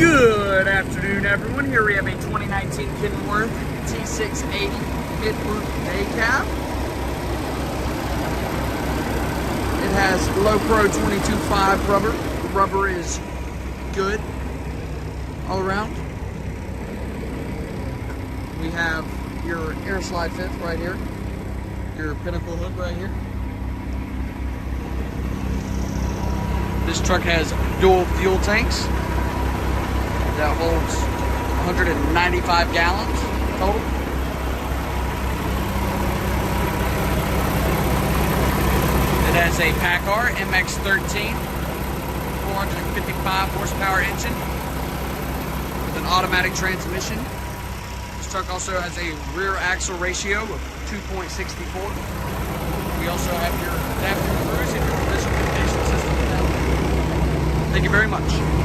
Good afternoon, everyone. Here we have a 2019 Kenworth T680 mid-loop day cab. It has low pro 22.5 rubber. The rubber is good all around. We have your air slide fifth right here, your pinnacle hood right here. This truck has dual fuel tanks that holds 195 gallons total. It has a Paccar MX-13 455 horsepower engine with an automatic transmission. This truck also has a rear axle ratio of 2.64. We also have your adaptive cruise and your visual navigation system. Thank you very much.